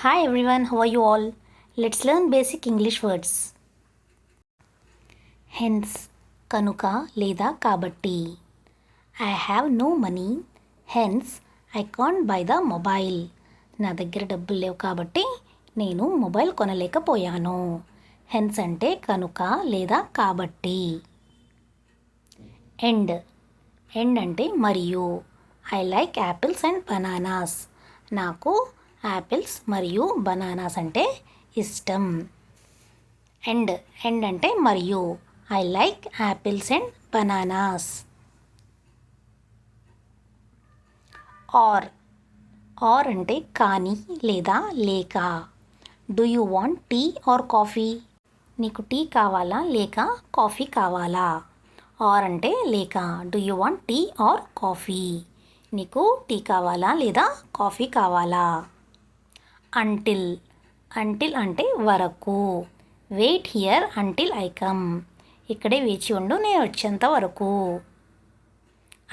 Hi everyone, how are you all? Let's learn basic English words. Hence, kanuka లేదా కాబట్టి. I have no money, hence I can't buy the mobile. నా దగ్గర డబ్బులు లేవు కాబట్టి నేను మొబైల్ కొనలేకపోయాను. హెన్స్ అంటే కనుక లేదా కాబట్టి. ఎండ్ ఎండ్ అంటే మరియు. I like apples and bananas. నాకు యాపిల్స్ మరియు బనానాస్ అంటే ఇష్టం. ఎండ్ ఎండ్ అంటే మరియు. I like apples and bananas. Or or అంటే కానీ లేదా లేక. Do you want tea or coffee? నీకు టీ కావాలా లేక కాఫీ కావాలా? ఆర్ అంటే లేక. Do you want tea or coffee? నీకు టీ కావాలా లేదా కాఫీ కావాలా? అంటిల్ అంటిల్ అంటే వరకు. Wait here until I come. ఇక్కడే వేచి ఉండు నేను వచ్చేంత వరకు.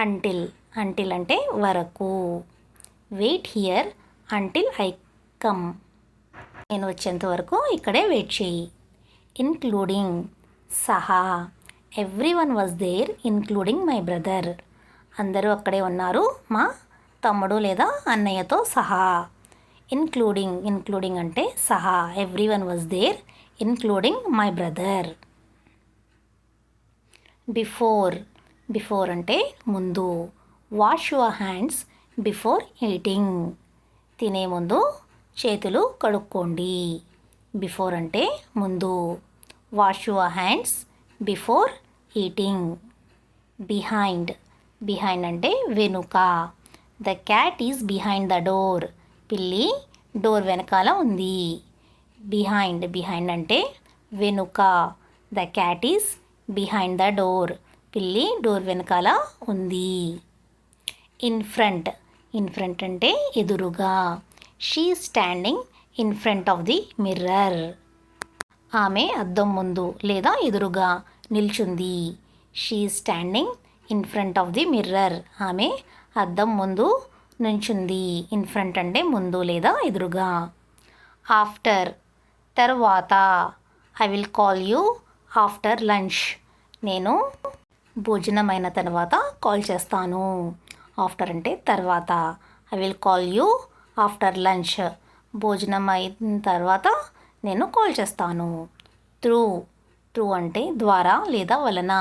అంటిల్ అంటిల్ అంటే వరకు. Wait here until I come. నేను వచ్చేంత వరకు ఇక్కడే వెయిట్ చేయి. ఇన్క్లూడింగ్ సహా. Everyone was there including my brother. అందరూ అక్కడే ఉన్నారు మా తమ్ముడు లేదా అన్నయ్యతో సహా. ఇన్క్లూడింగ్ అంటే సహా. Everyone was there including my brother. Before అంటే ముందు. Wash your hands before eating. తినే ముందు చేతులు కడుక్కోండి. బిఫోర్ అంటే ముందు. Wash your hands before eating. Behind అంటే వెనుక. The cat is behind the door. పిల్లి డోర్ వెనకాల ఉంది. బిహైండ్ అంటే వెనుక. The cat is behind the door. పిల్లి డోర్ వెనకాల ఉంది. ఇన్ ఫ్రంట్ అంటే ఎదురుగా. She standing in front of the mirror. ఆమె అద్దం ముందు లేదా ఎదురుగా నిల్చుంది. She standing in front of the mirror. ఆమె అద్దం ముందు నుంచుంది. ఇన్ ఫ్రంట్ అంటే ముందు లేదా ఎదురుగా. ఆఫ్టర్ తర్వాత. I will call you after lunch. నేను భోజనమైన తర్వాత కాల్ చేస్తాను. ఆఫ్టర్ అంటే తర్వాత. I will call you after lunch. భోజనం అయిన తర్వాత నేను కాల్ చేస్తాను. త్రూ అంటే ద్వారా లేదా వలన.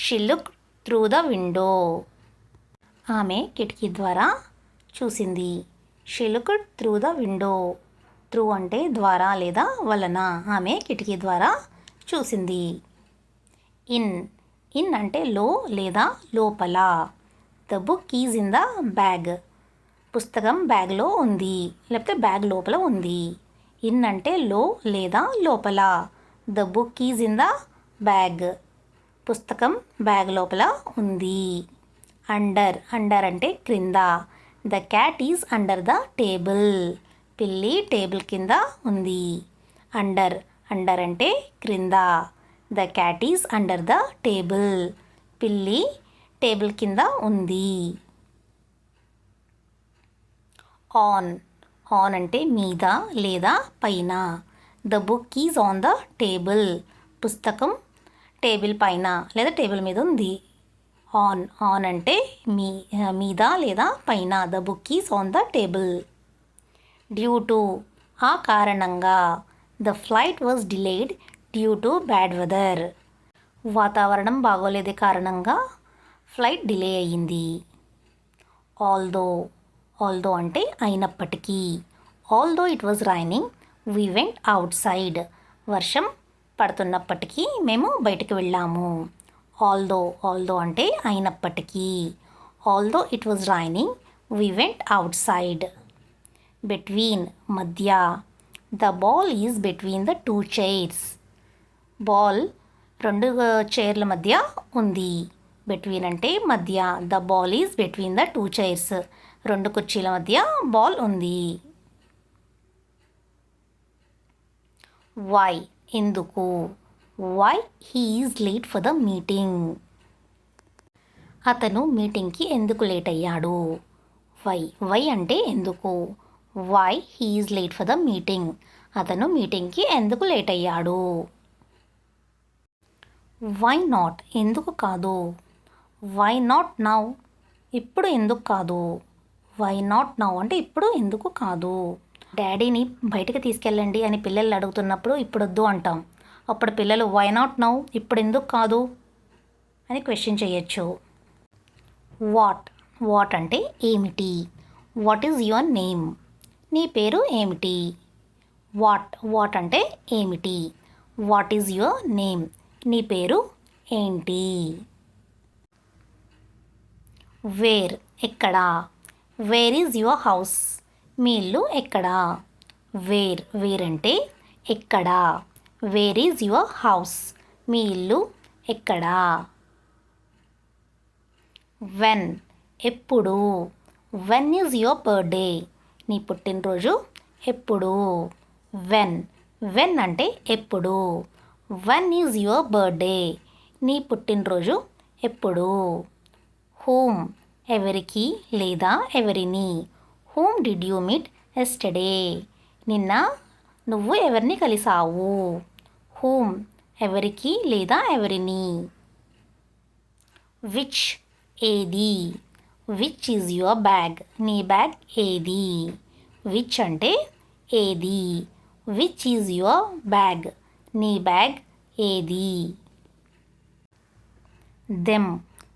She look through the window. ఆమె కిటికీ ద్వారా చూసింది. She looked through the window. Through అంటే ద్వారా లేదా వలన. ఆమె కిటికీ ద్వారా చూసింది. ఇన్ అంటే లో లేదా లోపల. The book is in the bag. పుస్తకం బ్యాగ్లో ఉంది లేకపోతే బ్యాగ్ లోపల ఉంది. ఇన్ అంటే లో లేదా లోపల. The book is in the bag. పుస్తకం బ్యాగ్ లోపల ఉంది. అండర్ అంటే క్రింద. The cat is under the table. పిల్లి టేబుల్ కింద ఉంది. అండర్ అంటే క్రింద. The cat is under the table. పిల్లి టేబుల్ కింద ఉంది. ఆన్ అంటే మీద లేదా పైన. The book is on the table. పుస్తకం టేబుల్ పైన లేదా టేబుల్ మీద ఉంది. ఆన్ అంటే మీద లేదా పైన. The book is on the table. Due to ఆ కారణంగా. The flight was delayed due to bad weather. వాతావరణం బాగోలేదే కారణంగా ఫ్లైట్ డిలే అయ్యింది. ఆల్దో అంటే అయినప్పటికీ. Although it was raining we went outside. వర్షం పడుతున్నప్పటికీ మేము బయటకు వెళ్ళాము. ఆల్దో అంటే అయినప్పటికీ. Although it was raining we went outside. Between మధ్య. The ball is between the two chairs. Ball రెండు చైర్ల మధ్య ఉంది. బిట్వీన్ అంటే మధ్య. The ball is between the two chairs. రెండు కుర్చీల మధ్య బాల్ ఉంది. వై ఎందుకు. Why he is late for the meeting. అతను మీటింగ్కి ఎందుకు లేట్ అయ్యాడు. వై అంటే ఎందుకు. Why he is late for the meeting. అతను మీటింగ్కి ఎందుకు లేట్ అయ్యాడు. వై నాట్ ఎందుకు కాదు. వై నాట్ నౌ ఇప్పుడు ఎందుకు కాదు. వై నాట్ నౌ అంటే ఇప్పుడు ఎందుకు కాదు. డాడీని బయటకు తీసుకెళ్ళండి అని పిల్లలు అడుగుతున్నప్పుడు ఇప్పుడు వద్దు అంటాం. అప్పుడు పిల్లలు వై నాట్ నౌ ఇప్పుడు ఎందుకు కాదు అని క్వశ్చన్ చేయొచ్చు. వాట్ అంటే ఏమిటి. What is your name. నీ పేరు ఏమిటి. వాట్ అంటే ఏమిటి. What is your name. నీ పేరు ఏంటి. వేర్ ఎక్కడ. Where is your house. మీ ఇల్లు ఎక్కడ. వేర్ అంటే ఎక్కడ. Where is your house. మీ ఇల్లు ఎక్కడ. వెన్ ఎప్పుడు. When is your birthday. నీ పుట్టినరోజు ఎప్పుడు. వెన్ అంటే ఎప్పుడు. When is your birthday. నీ పుట్టినరోజు ఎప్పుడు. హూమ్ ఎవరికి లేదా ఎవరిని. Whom did you meet yesterday. నిన్న నువ్వు ఎవరిని కలిసావు. హూమ్ ఎవరికి లేదా ఎవరిని. విచ్ ఏది. Which is your bag. నీ బ్యాగ్ ఏది. విచ్ అంటే ఏది. Which is your bag. నీ బ్యాగ్ ఏది. దెమ్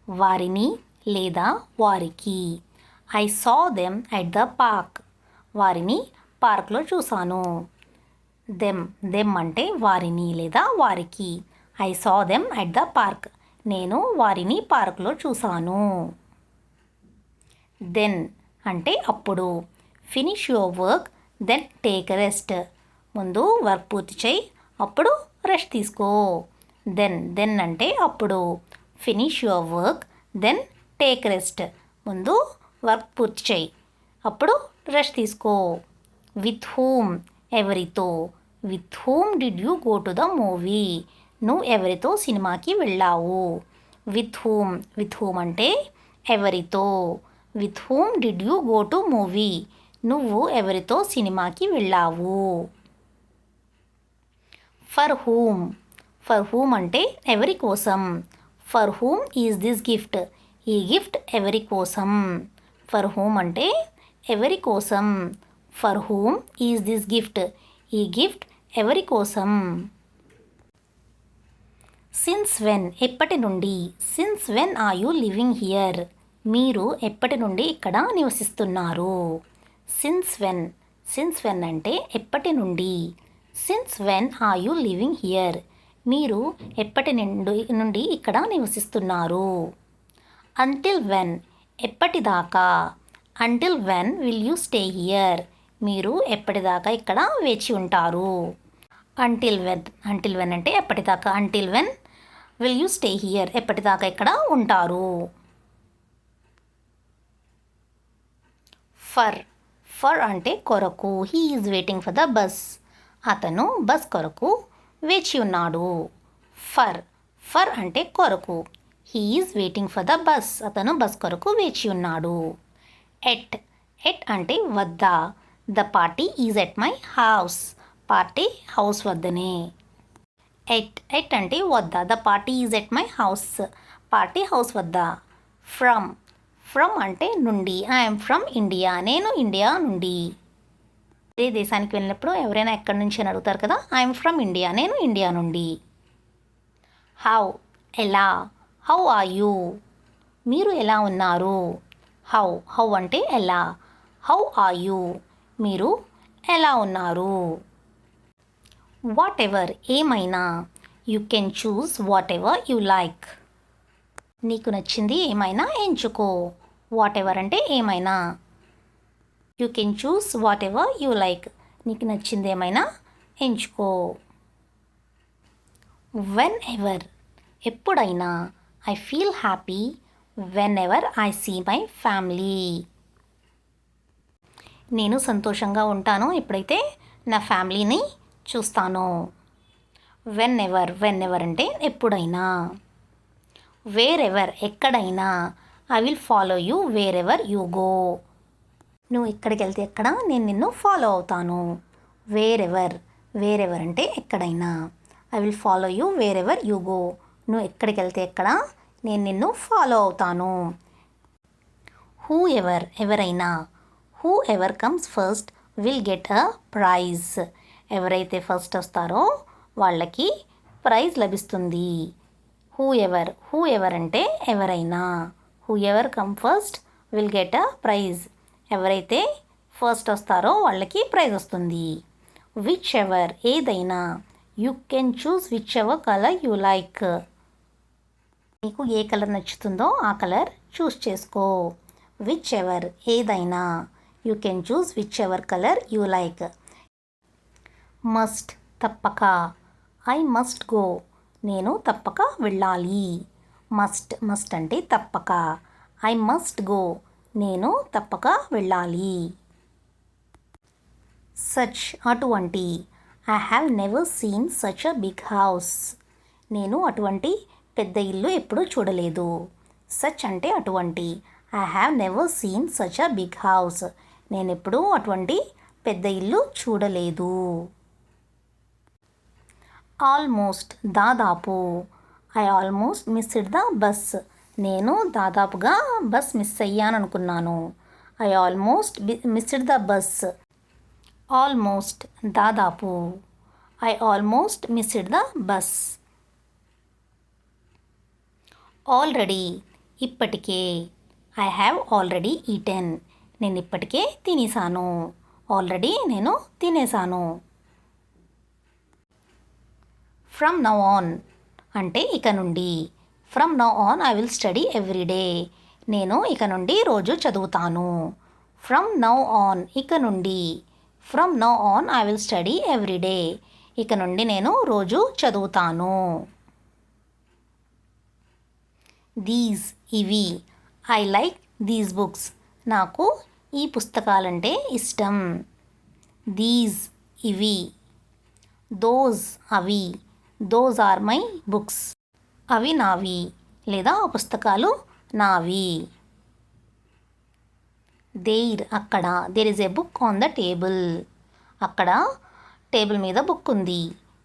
వారిని లేదా వారికి. I saw them at the park. వారిని పార్క్లో చూశాను. దెమ్ అంటే వారిని లేదా వారికి. I saw them at the park. నేను వారిని పార్క్లో చూశాను. దెన్ అంటే అప్పుడు. Finish your work then take rest. ముందు వర్క్ పూర్తి చేయి అప్పుడు రెస్ట్ తీసుకో. దెన్ అంటే అప్పుడు. Finish your work then take rest. ముందు వర్క్ పూర్తి చేయి అప్పుడు రెస్ట్ తీసుకో. విత్ హూమ్ ఎవరితో. With whom did you go to the movie. నువ్వు ఎవరితో సినిమాకి వెళ్ళావు. విత్ హూమ్ అంటే ఎవరితో. With whom did you go to movie. నువ్వు ఎవరితో సినిమాకి వెళ్ళావు. ఫర్ హూమ్ అంటే ఎవరి కోసం. For whom is this gift. ఈ గిఫ్ట్ ఎవరి కోసం. ఫర్ హూమ్ అంటే ఎవరి కోసం. For whom is this gift. ఈ గిఫ్ట్ ఎవరి కోసం. సిన్స్ వెన్ ఎప్పటి నుండి. Since when are you living here. మీరు ఎప్పటి నుండి ఇక్కడ నివసిస్తున్నారు. సిన్స్ వెన్ అంటే ఎప్పటి నుండి. Since when are you living here. మీరు ఎప్పటి నుండి ఇక్కడ నివసిస్తున్నారు. అంటిల్ వెన్ ఎప్పటిదాకా. Until when will you stay here. మీరు ఎప్పటిదాకా ఇక్కడ వేచి ఉంటారు. అంటిల్ వెన్ అంటే ఎప్పటిదాకా. Until when will you stay here. ఎప్పటిదాకా ఇక్కడ ఉంటారు. ఫర్ అంటే కొరకు. He is waiting for the bus. అతను బస్ కొరకు వేచి ఉన్నాడు. ఫర్ అంటే కొరకు. He is waiting for the bus. అతను బస్ కొరకు వేచి ఉన్నాడు. ఎట్ అంటే వద్ద. The party is at my house. Party house వద్దనే. ఎట్ అంటే వద్ద. The party is at my house. Party house వద్ద. ఫ్రమ్ అంటే నుండి. I'm from India. నేను ఇండియా నుండి. ఏ దేశానికి వెళ్ళినప్పుడు ఎవరైనా ఎక్కడి నుంచి అని అడుగుతారు కదా. I'm from India. నేను ఇండియా నుండి. హౌ ఎలా. How are you. మీరు ఎలా ఉన్నారు. హౌ అంటే ఎలా. How are you. మీరు ఎలా ఉన్నారు. వాట్ ఎవర్ ఏమైనా. You can choose whatever you like. నీకు నచ్చింది ఏమైనా ఎంచుకో. వాట్ ఎవర్ అంటే ఏమైనా. You can choose whatever you like. నీకు నచ్చింది ఏమైనా ఎంచుకో. వెన్ ఎవర్ ఎప్పుడైనా. I feel happy whenever I see my family. నేను సంతోషంగా ఉంటాను ఎప్పుడైతే నా ఫ్యామిలీని చూస్తాను. వెన్ ఎవర్ అంటే ఎప్పుడైనా. వేర్ ఎవర్ ఎక్కడైనా. I will follow you wear ever you go. నువ్వు ఎక్కడికి వెళ్తే ఎక్కడ నేను నిన్ను ఫాలో అవుతాను. వేరెవర్ వేరెవర్ అంటే ఎక్కడైనా. I will follow you wherever you go. నువ్వు ఎక్కడికి వెళ్తే ఎక్కడ నేను నిన్ను ఫాలో అవుతాను. హూ ఎవర్ ఎవరైనా. Who ever comes first will get a praise. ఎవరైతే ఫస్ట్ వస్తారో వాళ్ళకి ప్రైజ్ లభిస్తుంది. హూ ఎవర్ అంటే ఎవరైనా. Who ever come first will get a praise. ఎవరైతే ఫస్ట్ వస్తారో వాళ్ళకి ప్రైజ్ వస్తుంది. విచ్ ఎవర్ ఏదైనా. You can choose which ever colour you like. నీకు ఏ కలర్ నచ్చుతుందో ఆ కలర్ చూస్ చేసుకో. విచ్ ఎవర్ ఏదైనా. You can choose which ever colour you like. Must తప్పక. ఐ మస్ట్ గో నేను తప్పక వెళ్ళాలి. మస్ట్ అంటే తప్పక. ఐ మస్ట్ గో నేను తప్పక వెళ్ళాలి. సచ్ అటువంటి. I have never seen such a big house. నేను అటువంటి పెద్ద ఇల్లు ఎప్పుడూ చూడలేదు. సచ్ అంటే అటువంటి. I have never seen such a big house. నేను ఎప్పుడూ అటువంటి పెద్ద ఇల్లు చూడలేదు. ఆల్మోస్ట్ దాదాపు. I almost missed the bus. నేను దాదాపుగా బస్ మిస్ అయ్యాను అనుకున్నాను. I almost missed the bus. Almost దాదాపు. I almost missed the bus. Already ఇప్పటికే. ఐ హ్యావ్ ఆల్రెడీ ఈటెన్ నేను ఇప్పటికే తినేసాను. ఆల్రెడీ నేను తినేసాను. ఫ్రమ్ నౌ ఆన్ అంటే ఇక నుండి. From now on I will study every day. నేను ఇక నుండి రోజు చదువుతాను. ఫ్రమ్ నౌ ఆన్ ఇక నుండి. From now on I will study every day. ఇక నుండి నేను రోజు చదువుతాను. దీస్ ఇవి. ఐ లైక్ దీస్ బుక్స్ నాకు ఈ పుస్తకాలంటే ఇష్టం. దీస్ ఇవి. దోస్ అవి. దోస్ ఆర్ మై బుక్స్ అవి నావి లేదా ఆ పుస్తకాలు నావి. దేర్ అక్కడ. There is a book on the table. అక్కడ టేబుల్ మీద బుక్ ఉంది.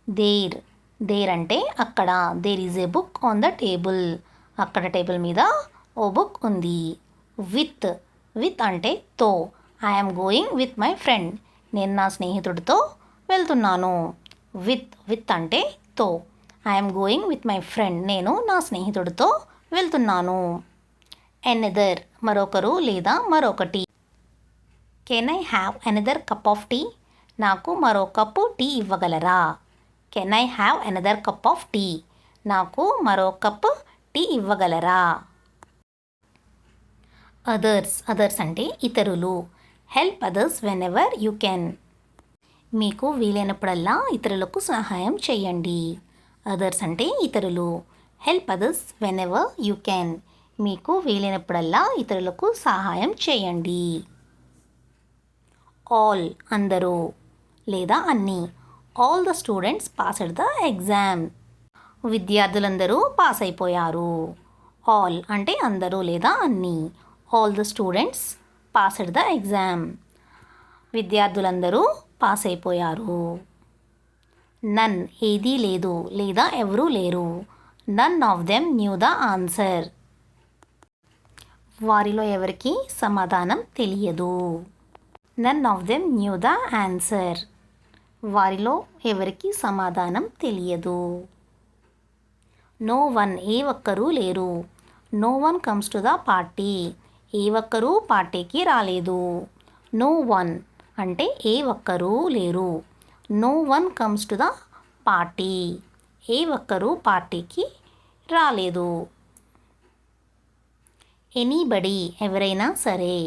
దేర్ అంటే అక్కడ. There is a book on the table. అక్కడ టేబుల్ మీద ఓ బుక్ ఉంది. విత్ అంటే తో. I'm going with my friend నేను నా స్నేహితుడితో వెళ్తున్నాను. విత్ అంటే తో. I'm going with my friend నేను నా స్నేహితుడితో వెళ్తున్నాను. ఎనదర్ మరొకరు లేదా మరొకటి. Can I have another cup of tea నాకు మరో కప్పు టీ ఇవ్వగలరా. Can I have another cup of tea నాకు మరో కప్పు టీ ఇవ్వగలరా. అదర్స్ అంటే ఇతరులు. Help others whenever you can మీకు వీలైనప్పుడల్లా ఇతరులకు సహాయం చేయండి. అదర్స్ అంటే ఇతరులు. Help others whenever you can మీకు వీలైనప్పుడల్లా ఇతరులకు సహాయం చేయండి. ఆల్ అందరూ లేదా అన్నీ. All the students passed the exam విద్యార్థులందరూ పాస్ అయిపోయారు. ఆల్ అంటే అందరూ లేదా అన్నీ. All the students passed the exam విద్యార్థులందరూ పాస్ అయిపోయారు. నన్ ఏదీ లేదు లేదా ఎవరూ లేరు. None of them knew the answer వారిలో ఎవరికి సమాధానం తెలియదు. None of them knew the answer వారిలో ఎవరికి సమాధానం తెలియదు. నో వన్ ఏ ఒక్కరూ లేరు. No one comes to the party ఏ ఒక్కరూ పార్టీకి రాలేదు. నో వన్ అంటే ఏ ఒక్కరూ లేరు. No one comes to the party ఏ ఒక్కరూ పార్టీకి రాలేదు. ఎనీబడి ఎవరైనా సరే.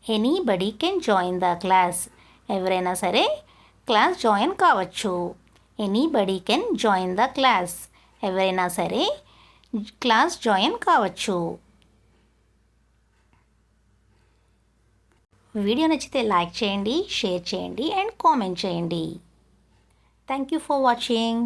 Anybody can join the class ఎవరైనా సరే క్లాస్ జాయిన్ కావచ్చు. Anybody can join the class ఎవరైనా సరే క్లాస్ జాయిన్ కావచ్చు. వీడియో నచ్చితే లైక్ చేయండి, షేర్ చేయండి అండ్ కామెంట్ చేయండి. Thank you for watching.